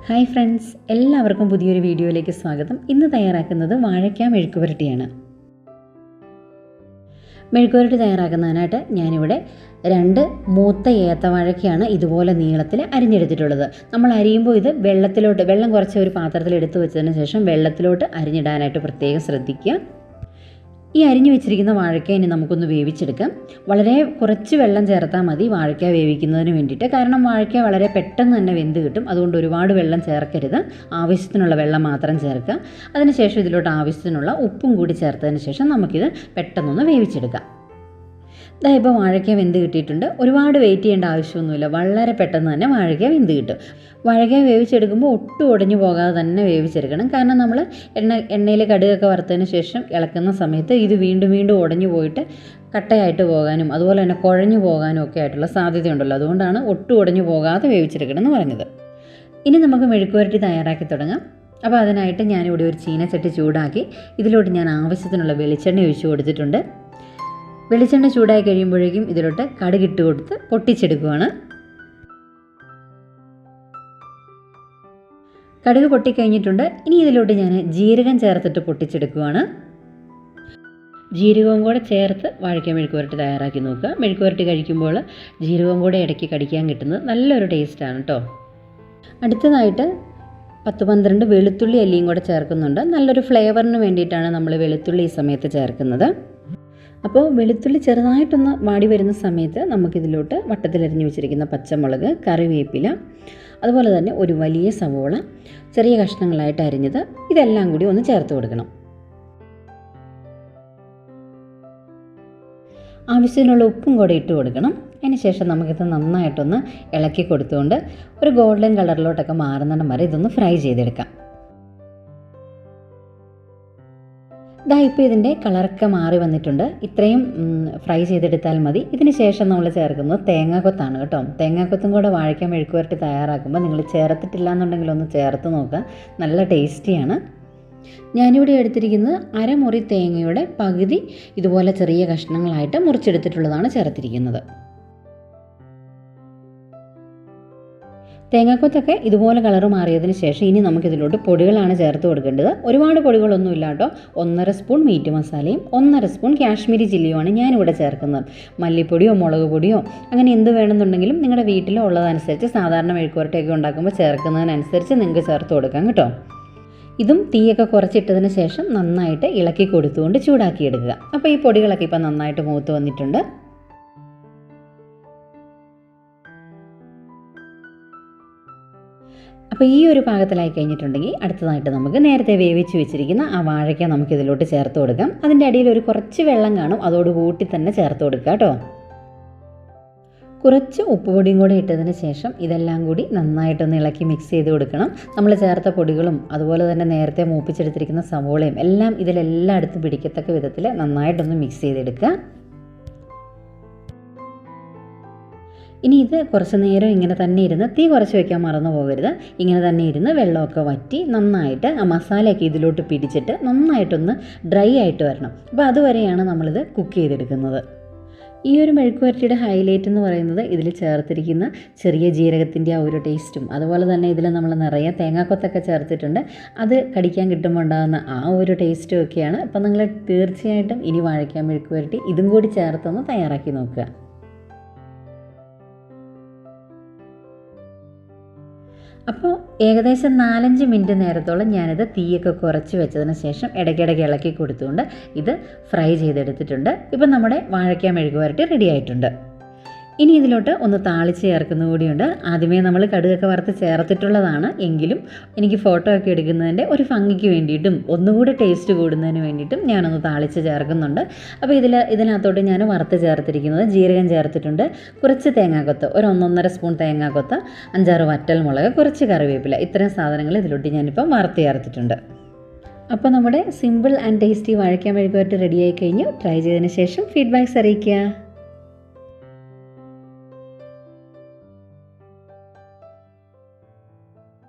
Hi friends, എല്ലാവർക്കും പുതിയൊരു വീഡിയോയിലേക്ക് സ്വാഗതം. ഇന്ന് തയ്യാറാക്കുന്നത് വാഴയ്ക്ക മെഴുക്കുപുരട്ടിയാണ്. മെഴുക്കുപുരട്ടി തയ്യാറാക്കുന്നതിനായിട്ട് ഞാനിവിടെ 2 മൂത്ത ഏത്തവാഴയ്ക്കാണ് ഇതുപോലെ നീളത്തിൽ അരിഞ്ഞെടുത്തിട്ടുള്ളത്. നമ്മൾ അരിയുമ്പോൾ ഇത് വെള്ളം കുറച്ച് ഒരു പാത്രത്തിൽ എടുത്തു വെച്ചതിന് ശേഷം വെള്ളത്തിലോട്ട് അരിഞ്ഞിടാനായിട്ട് പ്രത്യേകം ശ്രദ്ധിക്കുക. ഈ അരിഞ്ഞു വെച്ചിരിക്കുന്ന വാഴയ്ക്ക ഇനി നമുക്കൊന്ന് വേവിച്ചെടുക്കാം. വളരെ കുറച്ച് വെള്ളം ചേർത്താൽ മതി വാഴയ്ക്ക വേവിക്കുന്നതിന് വേണ്ടിയിട്ട്. കാരണം വാഴയ്ക്ക വളരെ പെട്ടെന്ന് തന്നെ വെന്ത് കിട്ടും. അതുകൊണ്ട് ഒരുപാട് വെള്ളം ചേർക്കരുത്. ആവശ്യത്തിനുള്ള വെള്ളം മാത്രം ചേർക്കുക. അതിനുശേഷം ഇതിലോട്ട് ആവശ്യത്തിനുള്ള ഉപ്പും കൂടി ചേർത്തതിന് ശേഷം നമുക്കിത് പെട്ടെന്നൊന്ന് വേവിച്ചെടുക്കാം. ഇപ്പോൾ വാഴയ്ക്ക വെന്ത് കിട്ടിയിട്ടുണ്ട്. ഒരുപാട് വെയിറ്റ് ചെയ്യേണ്ട ആവശ്യമൊന്നുമില്ല. വളരെ പെട്ടെന്ന് തന്നെ വാഴയ്ക്ക വെന്ത് കിട്ടും. വാഴയ്ക്ക വേവിച്ചെടുക്കുമ്പോൾ ഒട്ടും ഉടഞ്ഞു പോകാതെ തന്നെ വേവിച്ചെടുക്കണം. കാരണം നമ്മൾ എണ്ണയിൽ കടുകൊക്കെ വറുത്തതിന് ശേഷം ഇളക്കുന്ന സമയത്ത് ഇത് വീണ്ടും ഉടഞ്ഞു പോയിട്ട് കട്ടയായിട്ട് പോകാനും അതുപോലെ തന്നെ കുഴഞ്ഞു പോകാനും ഒക്കെ ആയിട്ടുള്ള സാധ്യതയുണ്ടല്ലോ. അതുകൊണ്ടാണ് ഒട്ടും ഉടഞ്ഞു പോകാതെ വേവിച്ചെടുക്കണം എന്ന് പറഞ്ഞത്. ഇനി നമുക്ക് മെഴുക്കുപുരട്ടി തയ്യാറാക്കി തുടങ്ങാം. അപ്പോൾ അതിനായിട്ട് ഞാനിവിടെ ഒരു ചീനച്ചട്ടി ചൂടാക്കി ഇതിലോട്ട് ഞാൻ ആവശ്യത്തിനുള്ള വെളിച്ചെണ്ണ ഒഴിച്ചു കൊടുത്തിട്ടുണ്ട്. വെളിച്ചെണ്ണ ചൂടായി കഴിയുമ്പോഴേക്കും ഇതിലോട്ട് കടുകിട്ട് കൊടുത്ത് പൊട്ടിച്ചെടുക്കുകയാണ്. കടുക് പൊട്ടിക്കഴിഞ്ഞിട്ടുണ്ട്. ഇനി ഇതിലോട്ട് ഞാൻ ജീരകം ചേർത്തിട്ട് പൊട്ടിച്ചെടുക്കുകയാണ്. ജീരകവും കൂടെ ചേർത്ത് വാഴയ്ക്ക മെഴുക്കുപുരട്ടി തയ്യാറാക്കി നോക്കുക. മെഴുക്കുപുരട്ടി കഴിക്കുമ്പോൾ ജീരകവും കൂടെ ഇടയ്ക്ക് കടിക്കാൻ കിട്ടുന്നത് നല്ലൊരു ടേസ്റ്റാണ് കേട്ടോ. അടുത്തതായിട്ട് 10-12 വെളുത്തുള്ളി അല്ലിയും കൂടെ ചേർക്കുന്നുണ്ട്. നല്ലൊരു ഫ്ലേവറിന് വേണ്ടിയിട്ടാണ് നമ്മൾ വെളുത്തുള്ളി ഈ സമയത്ത് ചേർക്കുന്നത്. അപ്പോൾ വെളുത്തുള്ളി ചെറുതായിട്ടൊന്ന് വാടി വരുന്ന സമയത്ത് നമുക്കിതിലോട്ട് വട്ടത്തിലരിഞ്ഞ് വെച്ചിരിക്കുന്ന പച്ചമുളക്, കറിവേപ്പില, അതുപോലെ തന്നെ ഒരു വലിയ സവോള ചെറിയ കഷ്ണങ്ങളായിട്ട് അരിഞ്ഞത്, ഇതെല്ലാം കൂടി ഒന്ന് ചേർത്ത് കൊടുക്കണം. ആവശ്യത്തിനുള്ള ഉപ്പും കൂടെ ഇട്ട് കൊടുക്കണം. അതിന് ശേഷം നമുക്കിത് നന്നായിട്ടൊന്ന് ഇളക്കി കൊടുത്തുകൊണ്ട് ഒരു ഗോൾഡൻ കളറിലോട്ടൊക്കെ മാറുന്നിടം വരെ ഇതൊന്ന് ഫ്രൈ ചെയ്തെടുക്കാം. ഇപ്പോൾ ഇതിൻ്റെ കളറൊക്കെ മാറി വന്നിട്ടുണ്ട്. ഇത്രയും ഫ്രൈ ചെയ്തെടുത്താൽ മതി. ഇതിന് ശേഷം നമ്മൾ ചേർക്കുന്നത് തേങ്ങാക്കൊത്താണ് കേട്ടോ. തേങ്ങാക്കൊത്തും കൂടെ വാഴയ്ക്ക മെഴുക്കുപുരട്ടി തയ്യാറാക്കുമ്പോൾ നിങ്ങൾ ചേർത്തിട്ടില്ല എന്നുണ്ടെങ്കിൽ ഒന്ന് ചേർത്ത് നോക്കുക. നല്ല ടേസ്റ്റിയാണ്. ഞാനിവിടെ എടുത്തിരിക്കുന്നത് അരമുറി തേങ്ങയുടെ പകുതി ഇതുപോലെ ചെറിയ കഷ്ണങ്ങളായിട്ട് മുറിച്ചെടുത്തിട്ടുള്ളതാണ് ചേർത്തിരിക്കുന്നത്. തേങ്ങാക്കൊത്തൊക്കെ ഇതുപോലെ കളറ് മാറിയതിന് ശേഷം ഇനി നമുക്കിതിലോട്ട് പൊടികളാണ് ചേർത്ത് കൊടുക്കേണ്ടത്. ഒരുപാട് പൊടികളൊന്നും ഇല്ല കേട്ടോ. 1.5 സ്പൂൺ മീറ്റ് മസാലയും 1.5 സ്പൂൺ കാശ്മീരി ചില്ലിയുമാണ് ഞാനിവിടെ ചേർക്കുന്നത്. മല്ലിപ്പൊടിയോ മുളക് പൊടിയോ അങ്ങനെ എന്ത് വേണമെന്നുണ്ടെങ്കിലും നിങ്ങളുടെ വീട്ടിലോ ഉള്ളതനുസരിച്ച് സാധാരണ മെഴുക്കുപുരട്ടിയൊക്കെ ഉണ്ടാക്കുമ്പോൾ ചേർക്കുന്നതിനനുസരിച്ച് നിങ്ങൾക്ക് ചേർത്ത് കൊടുക്കാം കേട്ടോ. ഇതും തീയൊക്കെ കുറച്ചിട്ടതിന് ശേഷം നന്നായിട്ട് ഇളക്കി കൊടുത്തുകൊണ്ട് ചൂടാക്കിയെടുക്കുക. അപ്പോൾ ഈ പൊടികളൊക്കെ ഇപ്പോൾ നന്നായിട്ട് മൂത്ത് വന്നിട്ടുണ്ട്. അപ്പോൾ ഈ ഒരു പാകത്തിലായി കഴിഞ്ഞിട്ടുണ്ടെങ്കിൽ അടുത്തതായിട്ട് നമുക്ക് നേരത്തെ വേവിച്ച് വെച്ചിരിക്കുന്ന ആ വാഴയ്ക്ക നമുക്കിതിലോട്ട് ചേർത്ത് കൊടുക്കാം. അതിൻ്റെ അടിയിൽ ഒരു കുറച്ച് വെള്ളം കാണും, അതോടുകൂട്ടി തന്നെ ചേർത്ത് കൊടുക്കുക കേട്ടോ. കുറച്ച് ഉപ്പുപൊടിയും കൂടെ ഇട്ടതിന് ശേഷം ഇതെല്ലാം കൂടി നന്നായിട്ടൊന്ന് ഇളക്കി മിക്സ് ചെയ്ത് കൊടുക്കണം. നമ്മൾ ചേർത്ത പൊടികളും അതുപോലെ തന്നെ നേരത്തെ മൂപ്പിച്ചെടുത്തിരിക്കുന്ന സവോളയും എല്ലാം ഇതിലെല്ലായിടത്തും പിടിക്കത്തക്ക വിധത്തിൽ നന്നായിട്ടൊന്ന് മിക്സ് ചെയ്തെടുക്കുക. ഇനി ഇത് കുറച്ച് നേരം ഇങ്ങനെ തന്നെ ഇരുന്ന്, തീ കുറച്ച് വയ്ക്കാൻ മറന്നു പോകരുത്. ഇങ്ങനെ തന്നെ ഇരുന്ന് വെള്ളമൊക്കെ വറ്റി നന്നായിട്ട് ആ മസാലയൊക്കെ ഇതിലോട്ട് പിടിച്ചിട്ട് നന്നായിട്ടൊന്ന് ഡ്രൈ ആയിട്ട് വരണം. അപ്പോൾ അതുവരെയാണ് നമ്മളിത് കുക്ക് ചെയ്തെടുക്കുന്നത്. ഈ ഒരു മെഴുക്കുപുരട്ടിയുടെ ഹൈലൈറ്റ് എന്ന് പറയുന്നത് ഇതിൽ ചേർത്തിരിക്കുന്ന ചെറിയ ജീരകത്തിൻ്റെ ആ ഒരു ടേസ്റ്റും അതുപോലെ തന്നെ ഇതിൽ നമ്മൾ നിറയെ തേങ്ങാക്കൊത്തൊക്കെ ചേർത്തിട്ടുണ്ട്. അത് കടിക്കാൻ കിട്ടുമ്പോൾ ഉണ്ടാകുന്ന ആ ഒരു ടേസ്റ്റും ഒക്കെയാണ്. അപ്പോൾ നിങ്ങൾ തീർച്ചയായിട്ടും ഇനി വാഴയ്ക്ക മെഴുക്കുപുരട്ടി ഇതും കൂടി ചേർത്തൊന്ന് തയ്യാറാക്കി നോക്കുക. അപ്പോൾ ഏകദേശം 4-5 മിനിറ്റ് നേരത്തോളം ഞാനിത് തീയൊക്കെ കുറച്ച് വെച്ചതിന് ശേഷം ഇടയ്ക്കിടയ്ക്ക് ഇളക്കി കൊടുത്തുകൊണ്ട് ഇത് ഫ്രൈ ചെയ്തെടുത്തിട്ടുണ്ട്. ഇപ്പം നമ്മുടെ വാഴയ്ക്ക മെഴുക്കുപുരട്ടി റെഡി ആയിട്ടുണ്ട്. ഇനി ഇതിലോട്ട് ഒന്ന് താളിച്ച് ചേർക്കുന്ന കൂടിയുണ്ട്. ആദ്യമേ നമ്മൾ കടുകൊക്കെ വറുത്ത് ചേർത്തിട്ടുള്ളതാണ് എങ്കിലും എനിക്ക് ഫോട്ടോ ഒക്കെ എടുക്കുന്നതിൻ്റെ ഒരു ഭംഗിക്ക് വേണ്ടിയിട്ടും ഒന്നുകൂടി ടേസ്റ്റ് കൂടുന്നതിന് വേണ്ടിയിട്ടും ഞാനൊന്ന് താളിച്ച് ചേർക്കുന്നുണ്ട്. അപ്പോൾ ഇതിനകത്തോട്ട് ഞാൻ വറുത്ത് ചേർത്തിരിക്കുന്നത് ജീരകം ചേർത്തിട്ടുണ്ട്, കുറച്ച് തേങ്ങാക്കൊത്ത്, ഒരു 1.5 സ്പൂൺ തേങ്ങാക്കൊത്ത്, 5-6 വറ്റൽമുളക്, കുറച്ച് കറിവേപ്പില, ഇത്രയും സാധനങ്ങൾ ഇതിലോട്ട് ഞാനിപ്പം വറുത്ത് ചേർത്തിട്ടുണ്ട്. അപ്പോൾ നമ്മുടെ സിമ്പിൾ ആൻഡ് ടേസ്റ്റി വാഴയ്ക്ക മെഴുക്കുപുരട്ടി റെഡിയായി കഴിഞ്ഞു. ട്രൈ ചെയ്തതിന് ശേഷം ഫീഡ്ബാക്ക്സ് അറിയിക്കുക.